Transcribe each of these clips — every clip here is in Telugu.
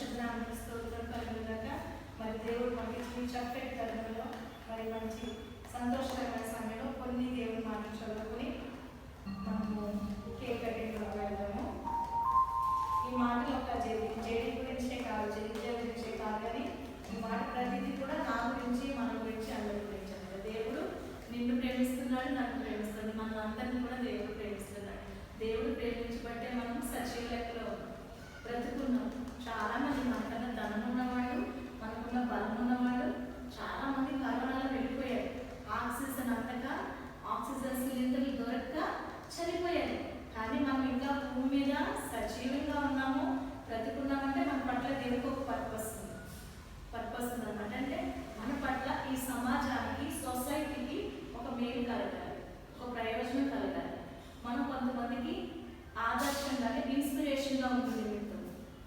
పరిశుద్ధ నామమునకు స్తోత్రం కలుగుగాక. మరి దేవుడు మనకి చక్కటి తరుణంలో మరి మంచి సంతోషకరమైన సమయంలో కొన్ని దేవుడి మాటలు చదువుకుని మనము కేక్ కటింగ్లో వెళ్దాము. ఈ మాటలు ఒక జేడి గురించే కాదు, జడిత్య గురించే కాదు, కానీ ఈ మాట ప్రతిదీ కూడా నా గురించి, మన గురించి, అందరి గురించి అన్నమాట. దేవుడు నిన్ను ప్రేమిస్తున్నాడు, నన్ను ప్రేమిస్తున్నాడు, మన అందరినీ కూడా దేవుడు ప్రేమిస్తున్నాడు. దేవుడు ప్రేమించబట్టే మనం సజీవ లెక్కలో బ్రతుకున్నాం. చాలా మంది మనకన్నా ధనం ఉన్నవాళ్ళు, మనకున్న బలం ఉన్నవాళ్ళు చాలా మంది కరోనాలో వెళ్ళిపోయారు. ఆక్సిజన్ అందక, ఆక్సిజన్ సిలిండర్లు దొరక్క చనిపోయారు. కానీ మనం ఇంకా భూమి మీద సజీవంగా ఉన్నాము, బ్రతుకున్నామంటే మన పట్ల దేవుడికి ఒక పర్పస్ ఉందన్నమాట. అంటే మన పట్ల ఈ సమాజానికి, సొసైటీకి ఒక మేలు కలగాలి, ఒక ప్రయోజనం కలగాలి. మనం కొంతమందికి ఆదర్శంగా, ఇన్స్పిరేషన్గా ఉంటుంది.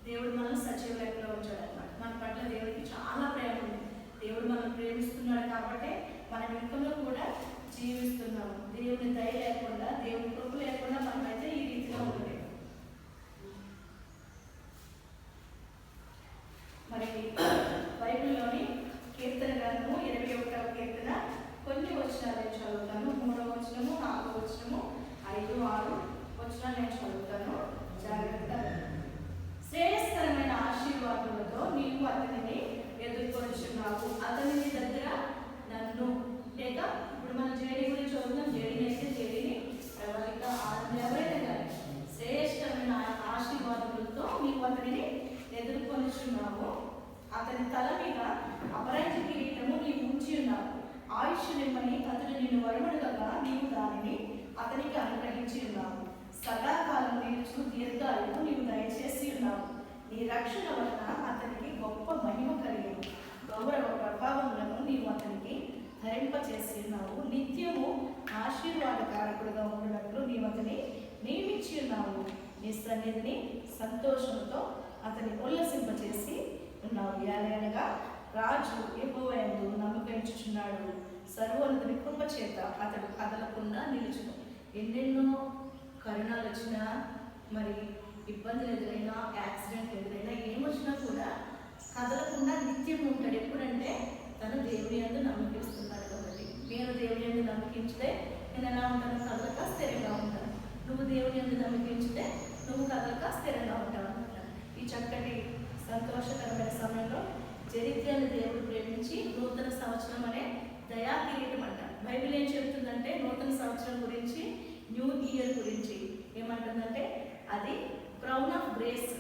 దేవుడు మనం సజీవ లెక్కలో ఉంచాడు అనమాట. మన పట్ల దేవుడికి చాలా ప్రేమ ఉంది. దేవుడు మనం ప్రేమిస్తున్నాడు కాబట్టి మన వెనుకలో కూడా జీవిస్తున్నాము. దేవుని దయ లేకుండా, దేవుని కృప లేకుండా మనమైతే ఈ రీతిలో ఉండలేము. మరి బైబిల్లోని కీర్తన గ్రంథము 21వ కీర్తన కొన్ని వచనాలు నేను చదువుతాను. 3వ వచనము, 4వ వచనము, 5, 6 వచనాలు నేను చదువుతాను. జాగ్రత్తగా. శ్రేయస్కరమైన ఆశీర్వాదాలతో నీవు అతనిని ఎదుర్కొనిచున్నావు, అతని దగ్గర నన్ను. లేక ఇప్పుడు మనం జేడి గురించి చదువుతాం. జేడిని అయితే జేడిని ఎవరైనా కానీ శ్రేయస్కరమైన ఆశీర్వాదములతో నీవు అతనిని ఎదుర్కొనిచున్నావు, అతని తల మీద అపరాజ కిరీటము నీవు ఉంచి ఉన్నావు. ఆయుష్ నిమ్మని అతడు నిన్ను వరమడుగగా నీవు దానిని అతనికి అనుగ్రహించి ఉన్నావు. సదాకాలం నిలుచు దీర్ఘాయువు నీవు దయచేసి ఉన్నావు. నీ రక్షణ వలన అతనికి గొప్ప మహిమ కలిగిన గౌరవ ప్రభావములను నీవు అతనికి ధరింపచేసి ఉన్నావు. నిత్యము ఆశీర్వాదకారకుడుగా ఉన్నట్లు నీవు అతని నియమించి ఉన్నావు. నీ సన్నిధిని సంతోషంతో అతని ఉల్లసింపచేసి ఉన్నావు. ఏలయనగా రాజు యెహోవా యందు నమ్మకించుచున్నాడు, సర్వోన్నతుని కృప చేత అతడు కదలకుండా నిలుచును. ఎన్నెన్నో కరుణాలు వచ్చినా, మరి ఇబ్బందులు ఎదురైనా, యాక్సిడెంట్ ఎదురైనా, ఏమొచ్చినా కూడా కదలకుండా నిత్యం ఉంటాడు. ఎప్పుడంటే తను దేవుని యందు నమ్మకిస్తున్నాడు కాబట్టి. నేను దేవుని యందు నమ్మకించితే నేను ఎలా ఉంటాను? కదలక స్థిరంగా ఉంటాను. నువ్వు దేవుని యందు నమ్మకించితే నువ్వు కదలక స్థిరంగా ఉంటావు అనమాట. ఈ చక్కటి సంతోషకరమైన సమయంలో జడిత్యను దేవుడు ప్రేమించి నూతన సంవత్సరం అనే దయా కిరీటం అంట. బైబిల్ ఏం చెప్తుందంటే నూతన సంవత్సరం గురించి, న్యూ ఇయర్ గురించి ఏమంటుందంటే అది crown of grace,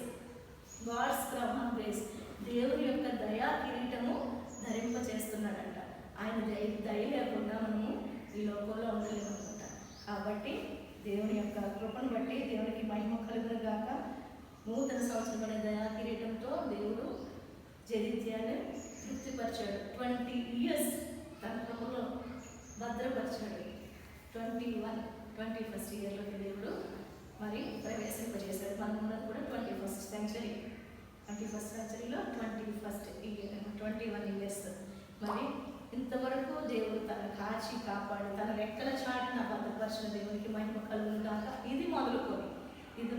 God's crown of grace. దేవుని యొక్క దయా కిరీటము ధరింపచేస్తున్నాడంట. ఆయన దయ లేకుండా మనము ఈ లోకంలో ఉండలేము అనమాట. కాబట్టి దేవుని యొక్క కృపను బట్టి దేవునికి మహిమ కలుగును గాక. నూతన సంవత్సరం అనే దయా కిరీటంతో దేవుడు జడిత్యాన్ని తృప్తిపరిచాడు. 20 years తన కృపలో భద్రపరిచాడు. 21st ఇయర్లోకి దేవుడు మరి ప్రవేశింపజేశాడు. మనం ఉన్నది కూడా 21st century. 21st centuryలో 21st year, 21 years. మరి ఇంతవరకు దేవుడు తన కాచి కాపాడు, తన రెక్కల చాటున భద్రపరిచిన దేవునికి మహిమ కలుగును కాక. ఇది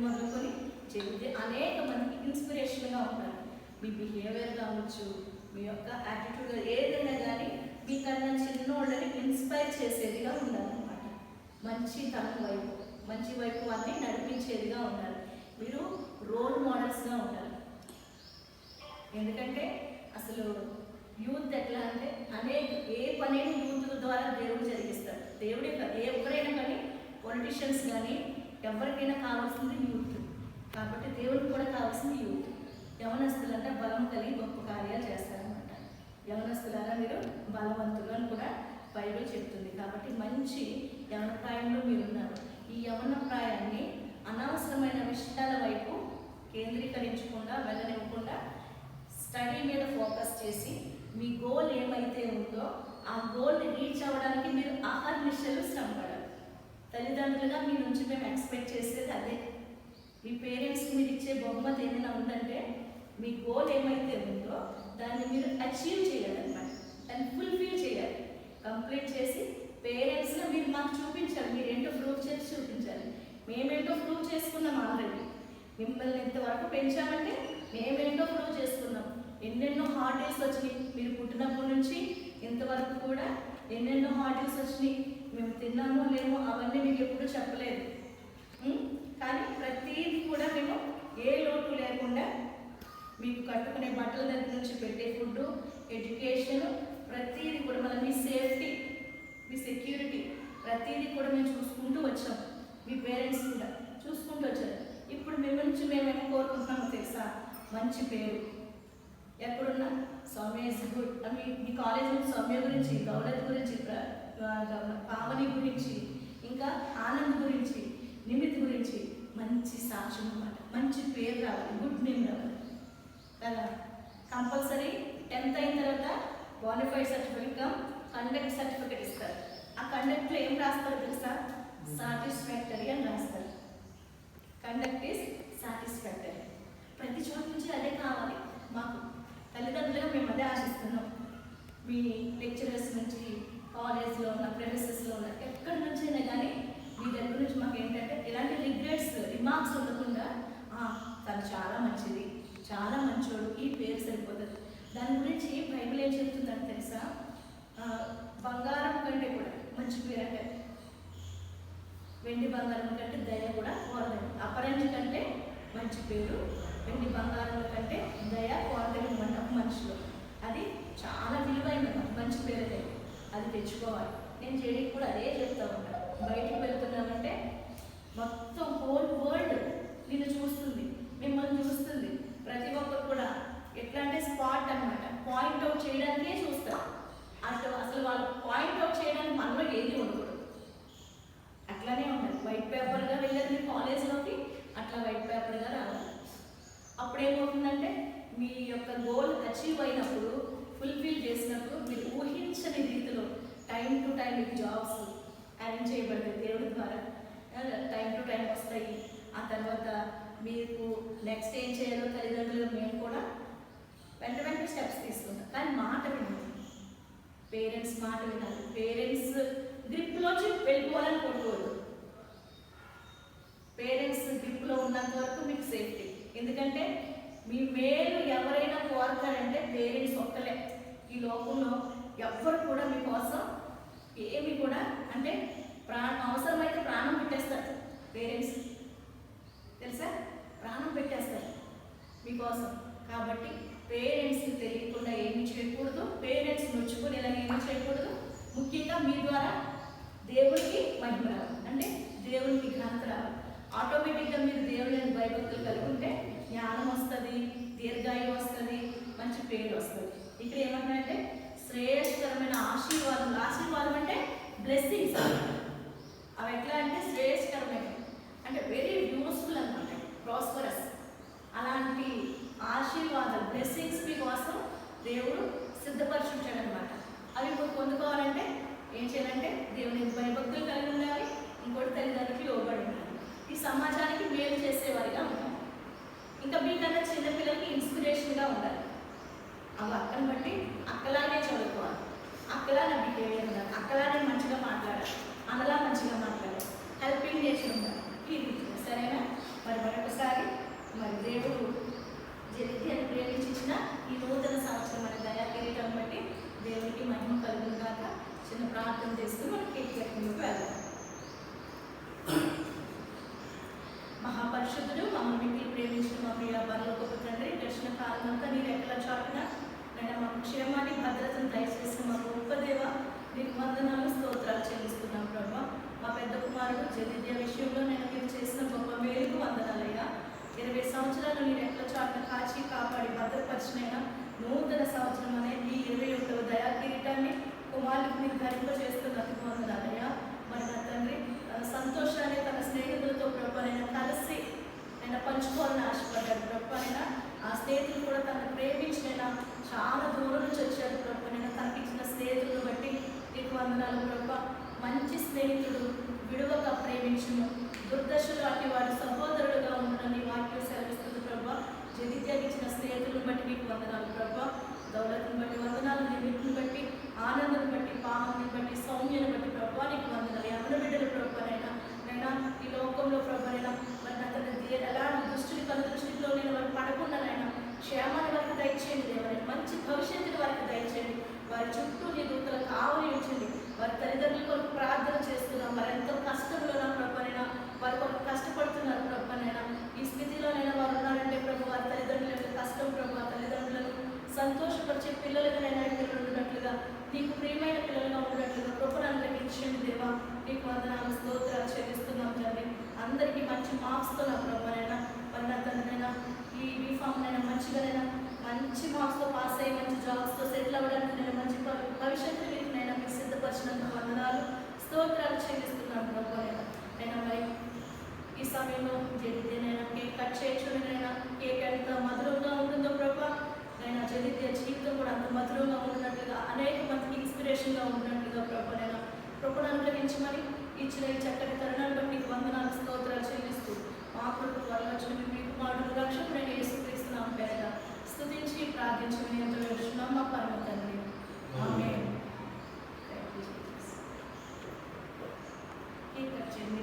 మొదలుకొని చెబితే అనేక మందికి ఇన్స్పిరేషన్గా ఉండాలి. మీ బిహేవియర్ కావచ్చు, మీ యొక్క యాటిట్యూడ్, ఏదైనా కానీ మీకన్నా చిన్నోళ్ళని ఇన్స్పైర్ చేసేదిగా ఉండాలన్నమాట. మంచి వైపు అన్నీ నడిపించేదిగా ఉండాలి. మీరు రోల్ మోడల్స్గా ఉండాలి. ఎందుకంటే అసలు యూత్ ఎట్లా అంటే ఏ పనిని యూత్ ద్వారా దేవుడు జరిగిస్తాడు. దేవుడే కాదు, ఎవరైనా కానీ, పొలిటీషియన్స్ కానీ ఎవరికైనా కావాల్సింది యూత్. కాబట్టి దేవుడికి కూడా కావాల్సింది యూత్. యవనస్తులంటే బలం కలిగి గొప్ప కార్యాలు చేస్తారనమాట. యవనస్తులారా మీరు బలవంతులు అని కూడా బైబిల్ చెప్తుంది. కాబట్టి మంచి యవన ప్రాయంలో మీరున్నారు. ఈ యవన ప్రాయాన్ని అనవసరమైన విషయాల వైపు కేంద్రీకరించకుండా, వెళ్ళనివ్వకుండా స్టడీ మీద ఫోకస్ చేసి మీ గోల్ ఏమైతే ఉందో ఆ గోల్ని రీచ్ అవ్వడానికి మీరు అహర్నిశలు శ్రమపడాలి. తల్లిదండ్రులుగా మీ నుంచి మేము ఎక్స్పెక్ట్ చేసేది అదే. మీ పేరెంట్స్కి మీరు ఇచ్చే బహుమతి ఏదైనా ఉందంటే మీ గోల్ ఏమైతే ఉందో దాన్ని మీరు అచీవ్ చేయాలన్నమాట. దాన్ని ఫుల్ఫిల్ చేయాలి, కంప్లీట్ చేసి పేరెంట్స్గా మీరు మాకు చూపించాలి. మీరేంటో ప్రూవ్ చేసి చూపించాలి. మేమేంటో ప్రూవ్ చేసుకున్నాం ఆల్రెడీ. మిమ్మల్ని ఇంతవరకు పెంచామంటే మేమేంటో ప్రూవ్ చేసుకున్నాం. ఎన్నెన్నో హార్డిల్స్ వచ్చినాయి. మీరు పుట్టినప్పటి నుంచి ఇంతవరకు కూడా ఎన్నెన్నో హార్డిల్స్ వచ్చినాయి. మేము తిన్నామో లేమో అవన్నీ మీకు ఎప్పుడూ చెప్పలేదు. కానీ ప్రతీది కూడా మేము ఏ లోటు లేకుండా మీకు కట్టుకునే బట్టల దగ్గర నుంచి పెట్టే ఫుడ్, ఎడ్యుకేషన్, ప్రతీది కూడా మళ్ళీ మీ సేఫ్టీ, మీ సెక్యూరిటీ, ప్రతీది కూడా మేము చూసుకుంటూ వచ్చాం. మీ పేరెంట్స్ కూడా చూసుకుంటూ వచ్చారు. ఇప్పుడు మీ నుంచి మేమేమో కోరుకుంటున్నామో తెలుసా? మంచి పేరు. ఎక్కడున్నా Soumya is good. Me college నుంచి సౌమ్య గురించి, దౌలత్ గురించి, పావని గురించి, ఇంకా ఆనంద్ గురించి, నిమిత్ గురించి మంచి సాక్ష్యం అన్నమాట. మంచి పేరు రావాలి, గుడ్ నేమ్ రావాలి కదా. కంపల్సరీ 10th అయిన తర్వాత క్వాలిఫైడ్ సర్టిఫికేట్, కండక్ట్ సర్టిఫికేట్ ఇస్తారు. ఆ కండక్ట్లో ఏం రాస్తారు తెలుసా? సాటిస్ఫాక్టరీ అని రాస్తారు. Conduct is satisfactory. ప్రతి చోట నుంచి అదే కావాలి మాకు. తల్లిదండ్రులుగా మేము అదే ఆశిస్తున్నాం. మీ లెక్చరర్స్ నుంచి, కాలేజ్లో ఉన్న, ప్రెమిసెస్లో ఉన్న, ఎక్కడి నుంచి అయినా కానీ మీ దగ్గర నుంచి మాకు ఏంటంటే ఎలాంటి రిగ్రెట్స్, రిమార్క్స్ ఉండకుండా తను చాలా మంచిది, చాలా మంచోడు, ఈ పేరు సరిపోతుంది. దాని గురించి బైబిల్ ఏం చెప్తుందని తెలుసా? బంగారం కంటే కూడా మంచి పేరు అంటే వెండి బంగారం కంటే దయ కూడా కోరలేదు. అపరంజి కంటే మంచి పేరు, వెండి బంగారం కంటే దయ కోరలేదు మనుషులు. అది చాలా విలువైన మంచి పేరు. అది తెచ్చుకోవాలి. నేను చేయడానికి కూడా అదే చెప్తా ఉంటాను. బయటికి వెళ్తున్నామంటే మొత్తం హోల్ వరల్డ్ నిన్ను చూస్తుంది, మిమ్మల్ని చూస్తుంది. ప్రతి ఒక్కరు కూడా ఎట్లా అంటే స్పాట్ అన్నమాట, పాయింట్అవుట్ చేయడానికే చూస్తారు. అసలు వాళ్ళు పాయింట్అవుట్ చేయడానికి మనలో ఏది ఉండకూడదు. అట్లానే ఉండాలి. వైట్ పేపర్గా వెళ్ళేది మీ కాలేజ్లోకి, అట్లా వైట్ పేపర్గా రావాలి. అప్పుడు ఏమవుతుందంటే మీ యొక్క గోల్ అచీవ్ అయినప్పుడు, ఫుల్ఫిల్ చేసినప్పుడు మీరు ఊహించని రీతిలో టైం టు టైం మీకు జాబ్స్ అరేంజ్ చేయబడతాయి. దేవుడి ద్వారా టైం టు టైం వస్తాయి. ఆ తర్వాత మీకు నెక్స్ట్ ఏం చేయాలో తల్లిదండ్రులు మేము కూడా వెంటనే స్టెప్స్ తీసుకుంటాం. కానీ మాట వినాలి, పేరెంట్స్ మాట వినాలి. పేరెంట్స్ గ్రిప్లోంచి వెళ్ళిపోవాలని కొట్టుకోవద్దు. పేరెంట్స్ గ్రిప్లో ఉన్నంత వరకు మీకు సేఫ్టీ. ఎందుకంటే మీ మేలు ఎవరైనా కోరతారంటే పేరెంట్స్ ఒక్కలే. ఈ లోకంలో ఎవ్వరు కూడా మీకోసం ఏమి కూడా అంటే అవసరమైతే ప్రాణం పెట్టేస్తారు పేరెంట్స్, తెలుసా? ప్రాణం పెట్టేస్తారు మీకోసం. కాబట్టి పేరెంట్స్కి తెలియకుండా ఏమి చేయకూడదు, పేరెంట్స్ నొచ్చుకునేలా ఏమి చేయకూడదు. ముఖ్యంగా మీ ద్వారా దేవుడికి మహిమ రావాలి, అంటే దేవునికి ఘనత రావాలి. ఆటోమేటిక్గా మీరు దేవుని భయభక్తులు కలిగి ఉంటే జ్ఞానం వస్తుంది, దీర్ఘాయువు వస్తుంది, మంచి పేరు వస్తుంది. ఇక్కడ ఏమంటారంటే శ్రేయస్కరమైన ఆశీర్వాదం. ఆశీర్వాదం అంటే బ్లెస్సింగ్స్. అవి ఎట్లా అంటే శ్రేయస్కరమైన అంటే వెరీ యూస్ఫుల్ అనమాట, ప్రాస్పరస్. అలాంటి ఆశీర్వాదాలు, బ్లెస్సింగ్స్ మీకోసం దేవుడు సిద్ధపరచుంటాడు అనమాట. అవి ఇప్పుడు పొందుకోవాలంటే ఏం చేయాలంటే దేవుని భయభక్తులు కలిగి ఉండాలి, ఇంకోటి తల్లిదండ్రులకి లోబడి ఉండాలి, ఈ సమాజానికి మేలు చేసేవారిగా ఉండాలి. ఇంకా మీకన్నా చిన్నపిల్లలకి ఇన్స్పిరేషన్గా ఉండాలి. అవి అక్కని బట్టి అక్కలానే చదువుకోవాలి, అక్కలానే బిహేవియర్ ఉండాలి, అక్కలానే మంచిగా మాట్లాడాలి, అన్నలా మంచిగా మాట్లాడాలి, హెల్పింగ్ నేచర్ ఉండాలి. ఇది సరేనా? మరి మరొకసారి మరి దేవుడు జెరిథియాను ప్రేమించిన ఈ నూతన సంవత్సరం అనే దయా కిరీటం బట్టి దేవునికి మహిమ కలుగుగాక. చిన్న ప్రార్థన చేసుకుని మనం కేక్ కటింగ్కి వెళ్దాం. మహాపరిశుద్ధుడు, మమ్మల్ని మిగిలి ప్రేమించిన మా ప్రియ పరలోకపు తండ్రి, దర్శన కాలం అంతా నీ రెక్కల చాటున నేను మాకు క్షేమాన్ని, భద్రతను దయచేసిన మా గొప్ప దేవ, నీకు వందనాలు, స్తోత్రాలు చెల్లిస్తున్నాం ప్రభావ. మా పెద్ద కుమారుడు జెరిథియా విషయంలో నేను మీరు చేసిన గొప్ప మేలుకు వందనాలయ్యా. 20 సంవత్సరాలు నీ రెక్కల చాటున కాచి కాపాడి భద్రపరిచిన నూతన సంవత్సరం అనేది ఈ 21వ దయా కిరీటాన్ని కుమారుడికి మీరు ధరింపజేస్తున్నందుకు వందనాలయ్యా. మరి నా తండ్రి సంతోషాన్ని తన స్నేహితులతో ప్రభావైనా కలిసి ఆయన పంచుకోవాలని ఆశపడ్డాడు ప్రభావైనా. ఆ స్నేహితులు కూడా తనను ప్రేమించిన చాలా దూరం నుంచి వచ్చారు ప్రభావైనా. తనకిచ్చిన స్నేహితులను బట్టి నీకు వందనాలు ప్రభా. మంచి స్నేహితుడు విడువక ప్రేమించును, దుర్దశలు అటు వారి సహోదరుడుగా ఉండని వాక్యం సెలవిస్తుంది ప్రభా. జెరిథియాకి ఇచ్చిన స్నేహితులను బట్టి నీకు వందనాలు ప్రభా. దౌలత్ని బట్టి వందనాలు, నిమిత్ని బట్టి, ఆనందం బట్టి, పాహాన్ని బట్టి, సౌమ్యను బట్టి ప్రభా నీకు వందనాలు. ఎవరి బిడ్డలు ప్రభానైనా నైనా ఈ లోకంలో ప్రభానైనా మరి అతని ఎలాంటి దుష్టుని కను దృష్టిలో నేను వారు పడకుండా నైనా క్షేమాన్ని వారికి దయచేయండి దేవా, మంచి భవిష్యత్తుని వారికి దయచేయండి. వారి చుట్టూ నీ దూతలకు కావలి ఉంచండి. వారి తల్లిదండ్రుల కొరకు ప్రార్థన చేస్తున్నాం. వారు ఎంతో కష్టంలో ప్రభునైనా వారి కొరకు కష్టపడుతున్నారు ప్రభునైనా. ఈ స్థితిలోనైనా వారు ఉన్నారంటే ప్రభు వారి తల్లిదండ్రుల యొక్క కష్టం ప్రభు, ఆ తల్లిదండ్రులను సంతోషపరిచే పిల్లలుగానైనా పిల్లలు ఉండినట్లుగా, నీకు ప్రియమైన పిల్లలుగా ఉండినట్లుగా కృపను అనుగ్రహించండి దేవా. నీకు వందనాలు స్తోత్రాలు చెల్లిస్తున్నాం తండ్రి. అందరికీ మంచి మార్క్స్తో నా ప్రభునైనా మరి నా తండ్రినైనా ఈ బీఫామ్నైనా మంచిగానైనా మంచి మార్క్స్తో పాస్ అయ్యి మంచి జాబ్స్తో సెటిల్ అవ్వడానికి నేను మంచి భవిష్యత్తు నేను మీకు సిద్ధపరిచినందుకు వందనాలు స్తోత్రాలు చెల్లిస్తున్నాను ప్రభునైనా. నేను మరి ఈ సమయంలో జడితేనైనా కేక్ కట్ చేయొచ్చునైనా కేక్ ఎంత మధురంగా ఉంటుందో ప్రభా, నేను జడితే జీవితం కూడా అంత మధురంగా ఉంటున్నట్లుగా, అనేక మందికి ఇన్స్పిరేషన్గా ఉంటున్నట్లుగా ప్రభునైనా కృపను అనుగ్రహించమని ఇచ్చిన ఈ చక్కటి తరుణాన్ని బట్టి నీకు వందనాలు స్తోత్రాలు చెల్లిస్తూ మా కొరకు వరలక్ష్మి మీకు మాటలు రక్షకుడైన యేసుక్రీస్తున్నాం పేద స్తుతించి ప్రార్థించమని ఎంతో వేడుచున్నాం మా పరమ తండ్రి. ఆమేన్. కేక్ కట్ చేయండి.